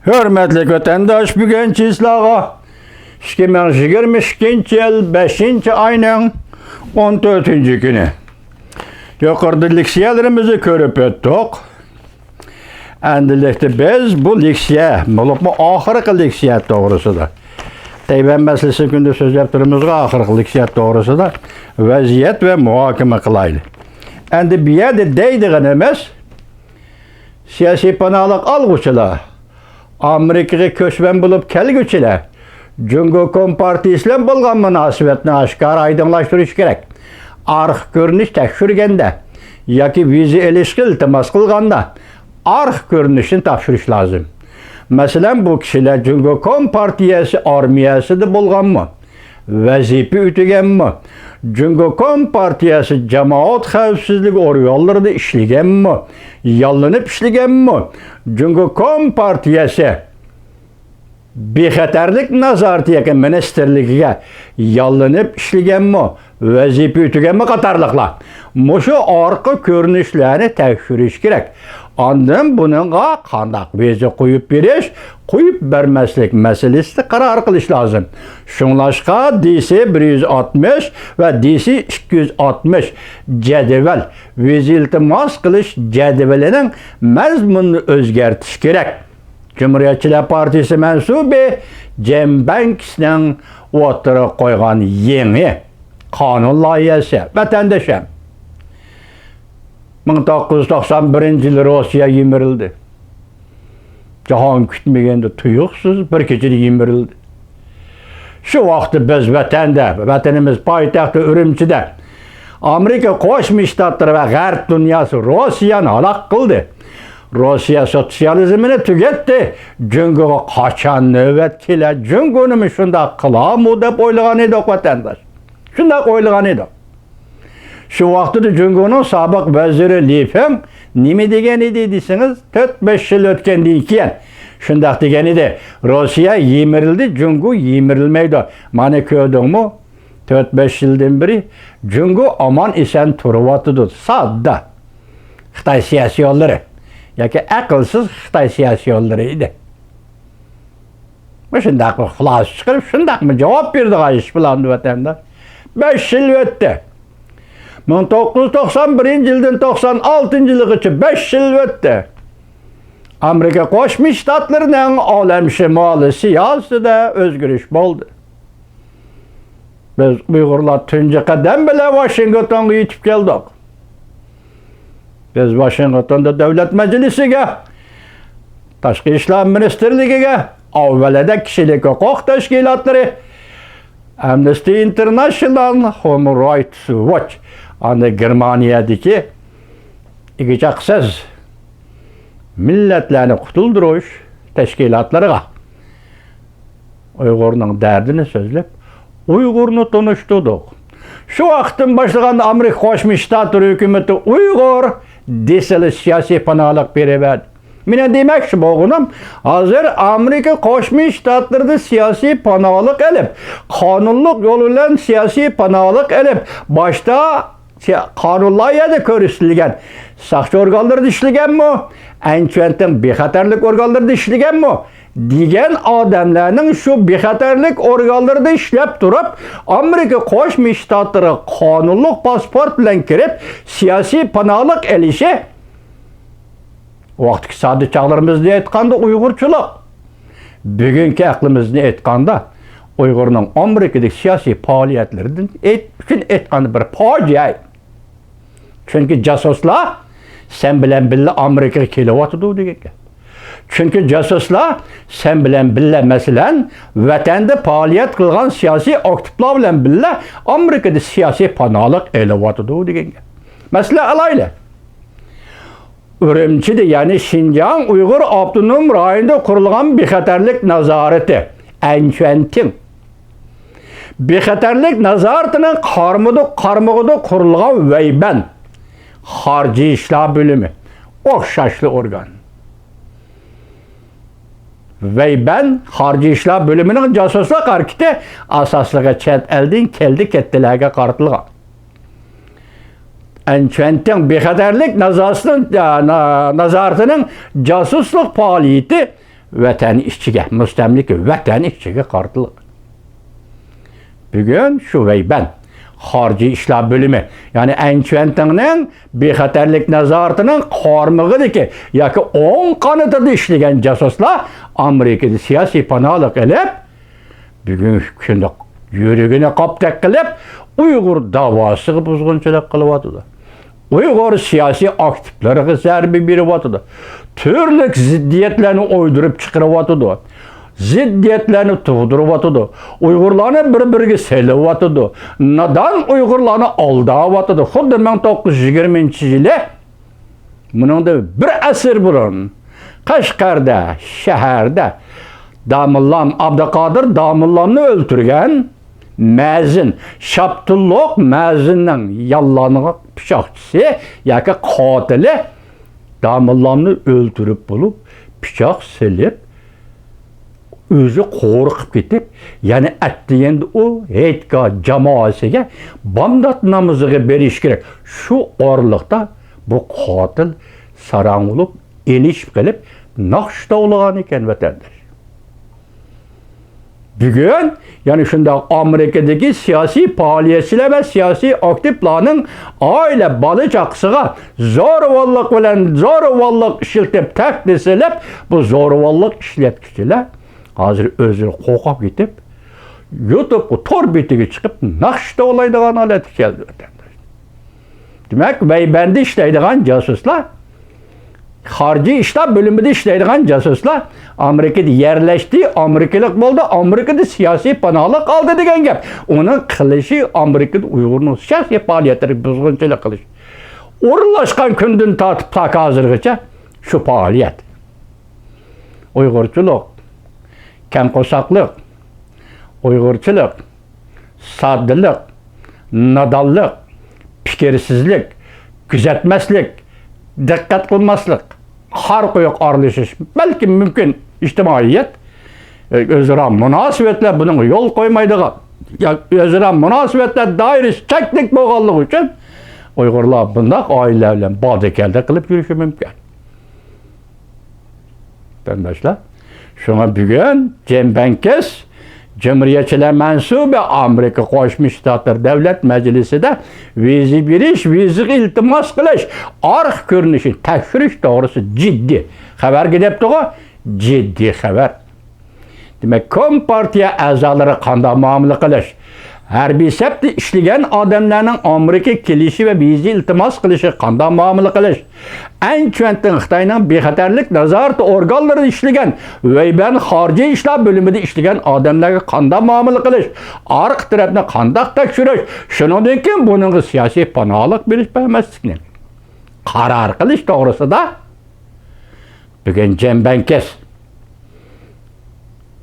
Hürmetli vatandaş, bugün çizlağa 2022 yıl 5. ayının 14. günü. Yukarıda leksiyalarımızı körüp öttük. Endilikte biz bu leksiya, bu ahırkı leksiya doğrusu da. Teyben meselesi günde söz yaptığımızda ahırkı leksiya doğrusu da vaziyet ve muhakeme kılaylı. Endi bir yerde deydiğimiz siyasi panalık algıçılar, Amerika'ya köçmen bulup kelgüçüler, Cumhuriyet Kompartiyasiyle bulgan münasebetini aşkar aydınlaştırış gerek. Arx görünüş tekşürgende, yaki vize ilişki iltimas kılganda, arx görünüşünü tapşırış lazım. Mesela bu kişiler Cumhuriyet Kompartiyasi armiyası da bulgan mı? Vazife ütügen mi? Cumhuriyet Kompartiyasi cemaat xavfsizlik organlarında işlegen mi? Yallanıp işlegen mi? Cumhuriyet Kompartiyasi bexatarlik nazarati yakan ministerligiga yallanıp işlegen mi? Vazife ütügen mi qatarlıqlar? Muşu arka görünüşlerini tekşiriş gerek. Ondan bununla qandaq vize qo'yib berish, qo'yib bermaslik meselesini qarar qilish lazım. Şunlaşqa DC 160 ve DC 260 jadval vize iltimos qilish jadvalining mazmunini o'zgartirish kerak. Cumhuriyetçiler Partisi mensubi Cem Banks'ning o'tirib qo'ygan yangi qonun loyihasi vatandaşım. 1991 yılı Rusya yemirildi. Cahan kütmegende tuyuksuz bir keçede yemirildi. Şu vakti biz vatanımız payitahtı Ürümçi'de Amerika Koşmuş Ştatları ve Garp dünyası Rusya'nı halak kıldı. Rusya sosyalizmini tüketti. Cüngü'ye kaçan nöbet kile Cüngü'nü mü şunda kılamı dep oylagan edik vatandaş. Şunda oylagan edik. Şu vaxtıda Cüngü'nün sabık veziri Lifem nime degen idi desiniz 4-5 yıl ötkendiğin keyin şundaq degen idi. Rusya yemirildi, Cüngü yemirilmeydi. Mani köydün mü? 4-5 yıldan beri Cüngü aman isen turuvatıdı. Sadda Xitay siyasi yolları. Yaki akılsız Xitay siyasi yolları idi. Şundaq mı xulası çıkırıp şundaq mı cevap verdi iş bilandı vatandaş. 5 yıl öttü. 1991 yıldan 96 yılgacha 5 yıl öttü. Amerika Qo'shma Shtatlarining olam shimoli siyosatida o'zgarish bo'ldi. Biz Uyg'urlar tunji qadam bilan Washingtonga yetib keldik. Biz Washingtonda Davlat Majlisiga, Tashqi ishlar ministrligiga, avvalida kishilik huquq tashkilotlari, Amnesty International, Human Rights Watch, Germaniyadaki ikicaksız milletlerini kutuldurmuş teşkilatlarına Uygur'un derdini sözlep Uygur'unu tanıştırdık. Şu vaktin başlayan Amerika Koşmuş Ştatları hükümeti Uygur deseli siyasi panalık beriverdi. Mine demek şu boğunum, hazır Amerika Koşmuş Ştatları'da siyasi panalık elip, kanunluk yoluyla siyasi panalık elip, başta kanunlayada körüstülgen, sakçı organları da işlegen mi? Ençentin bexatarlık organları da işlegen mi? Digen adamlarının şu bexatarlık organları da işlep durup, Amerika Koşmuş Ştatları kanunluk pasport bilen kirip, siyasi panalık elişi, vaqtki sadı çağlarımızda etkanda Uygurçuluk. Bugünkü aklımızda etkanda Uygur'un Amerika'daki siyasi faaliyetlerinin için etkanı bir facia. Çünkü casuslar sen bilen bille Amerika'ya kelevatıdı dedik. Çünkü casuslar sen bilen bille mesela vatanda faaliyet kılgan siyasi aktifler bilen bille Amerika'da siyasi panalık elevatıdı dedik. Mesela alayla. Ürümçi'de yani Şinjan Uygur Abdunum rayonunda kurulgan bexatarlik nazareti Ençentin. Bexatarlik nazaretinin karmıgıda kurulgan Veyben Harcı İşler Bölümü okşaşlı organ. Veyben Harcı İşler Bölümünün casusluk hareketi asaslığa çet elden keldi kettilerge kartılgan. Ençentin bexatarlik nazaretinin casusluk faaliyeti vətən işçiga, müstəmlik vətən işçiga qartılıq. Bugün şu ben Xarici İşlər Bölümü, yani Ənküvəntin'in bexətərlik nəzarətinin qarmıqıdır ki, yaki 10 qanıtıda işləyən casuslar Amerika'da siyasi panalıq elib, bugün şimdi yürüyünü qaptak qilib, Uyğur davası buzğunçılıq qılıvatıdır. Uyğur siyasi aktivlərə zərbi birivatıdır. Türlük ziddiyetlerini oydurup çıqırıvatıdır. Ziddiyetlerini tuğduruvatıdır. Uygurlarını bir-birine selevatıdır. Nadan Uygurlarını aldavatıdır. Xuddi 1920-ci yılı bunun da bir əsr burun Qashqarda, şəhərdə Damullam, Abdülqadir Damullamını öldürgən Məzin, Şabdullah Məzin'in yallanığı pişakçısı, yaki katili Damullamını öldürüp bulup, pişak silip, özü qorqib ketib, yani etdiğinde o heytka cemaasiga bamdat namızığı beriş gerek. Şu orlıqda bu katil sarang olup, enişip gelip, nakşda olağan eken vətəndaş. Bugün, yani şimdi Amerika'daki siyasi faaliyetçiler ve siyasi aktiflerin aile balıcaqsığa zorvallık bilen zorvallık işletip təqdisilip, bu zorvallık işletkiçiler hazır özünü qoqab gitip, YouTube tor bitigi çıkıp nakşda olaydığan alet geldi. Demek beybendi işleydiğen casuslar, Xarici İşlər Bölümündə işləyən casuslar Amerikada yerləşdi, Amerikalı oldu, Amerikada siyasi panahlıq aldı degan gap. Onun qilishi Amerikada Uyg'urning siyasi faoliyatları buzg'unchilik qilish. O'rinlashgan kundan tortib ta hozirgacha shu faoliyat. Uyg'urchilik, kamqo'saqlik, Uyg'urchilik, soddilik, nadonlik, fikirsizlik, kuzatmaslik, diqqat qilmaslik, har qo'yuq aralashış, belki mümkün ijtimoiyat, o'zaro munosabatlar buning yo'l qo'ymaydigan, o'zaro munosabatlar doirasi cheklik bo'lganligi uchun Uyg'urlar bunday oilalar bilan bodekalda qilib yurishi mumkin. Tandoshlar, shunga bugun Cembenkes Cumhuriyetçiler mensubu Amerika Qo'shma Shtatlar Davlat Majlisida viza berish, viza iltimos qilish, arx ko'rinishi tekshirish to'g'risi jiddiy xabar kelibdi-ku, jiddiy xabar. Demak, Kompartiya a'zolari qanday muomala qilish, harbiy sabti ishlagan odamlarning Amerika kelishi va viza iltimos qilishi qanday muomala qilish, Anchuntin Xitoyning bexatarlik nazorati organlarida ishlagan va ben Xorici İşlər Bölümündə ishlagan odamlarga qanday muomala qilish, arq tarafni qanday tekshirish, shuningdek buning siyosiy panohlik berish emaslikni qaror qilish to'g'risida bugun Cembenkes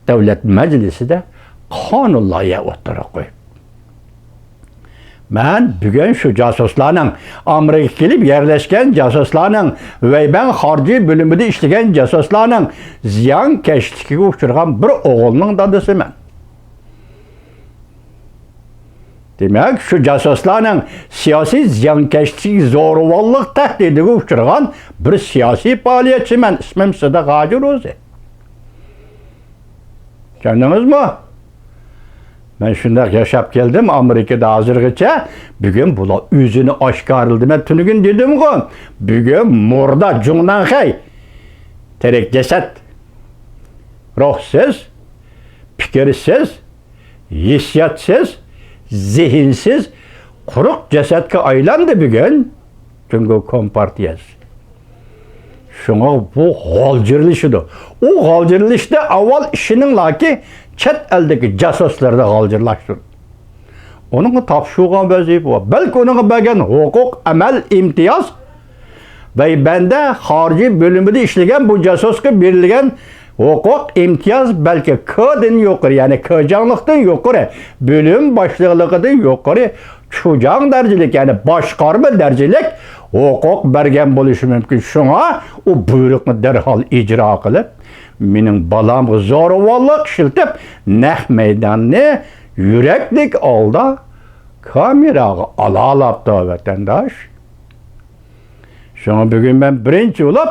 Davlat Majlisida qonun loyiha o'tirib qo'ydi. Ben bugün şu casuslarning, Amerika kelib yerleşken casuslarning ve ben Xarici Bölümündə işleyen casuslarning ziyankeşligiga uchragan bir o'g'ilning dadasiman. Demek şu casuslarning siyasi ziyankeşlik, zo'ravonlik tahdidiga uchragan bir siyasi faoliyatchiman. İsmim Sida G'ajir o'zi. Tushundingizmi? Ben şundak yaşap geldim Amerika'da hazırgıça. Bugün bular yüzünü aşkarıldı. Ben tünügün dedim ki, bugün murda cundan xey. Terek ceset. Ruhsuz, fikirsiz, hissiyatsiz, zihinsiz, kuruk cesetke aylandı bugün. Çünkü Kompartiyası. Şuna bu galcırlışıdır. O galcırlışta avval işinin laki chet eldeki casuslarda galcırlaştır. Onun tapşırılan vazife var. Belki onun belgen hukuk, amel, imtiyaz ve bende Xarici Bölümündə işleyen bu casuska verilgen hukuk, imtiyaz belki K'den yukarı, yani K'canlıktan yukarı, bölüm başlıqlıqdan yukarı, çocuğun dercilik, yani başkarma dercilik hukuk bergen buluşu mümkün. Şuna o buyruqni derhal icra qilib, mening balam zo'ravonlik shiltib, naq meydanni yuraklik olda kameraga alalapti vatandosh. Şuna bugün ben birinchi bo'lib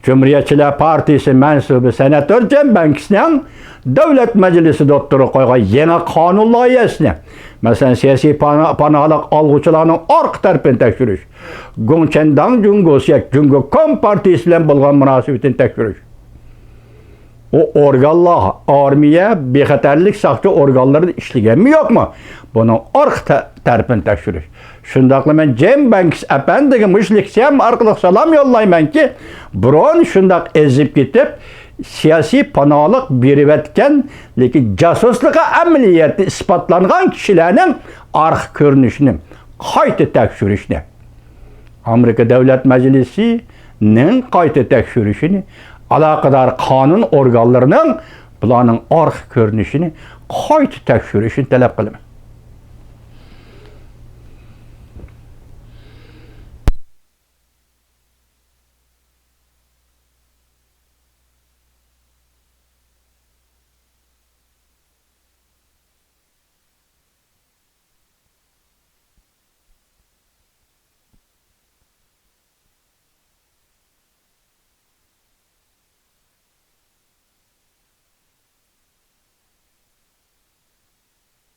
Cumhuriyetçiler Partisi mensubu senatör Cem Bankis'nin Devlet Meclisi doktoru koygan yeni kanun layihəsini, mesela siyasi panahlıq alğıçılarının arq tərpini tekşürüş, Gongchendan Cungosyak, Jungo-Kom Partisi bilen bulgan münasebetini tekşürüş. O organlar, armiye, bexatarlik saxçı organları işleyen mi yok mu? Bunun arq tərpini tekşürüş. Şundaqla men Cem Bankis efendiği müşliksem arqılıq salam yollayman ki, buron şundaq ezip gitip, siyasi panahlıq berib etken, lekin casusluğa əməliyyatı ispatlanğan kişilərin arq görünüşünü, qayta tekşürüşünü, Amerika Devlet Meclisi'nin qayta tekşürüşünü, alakadar kanun organlarının bularning arq görünüşünü qayta tekşürüşünü talep qildim.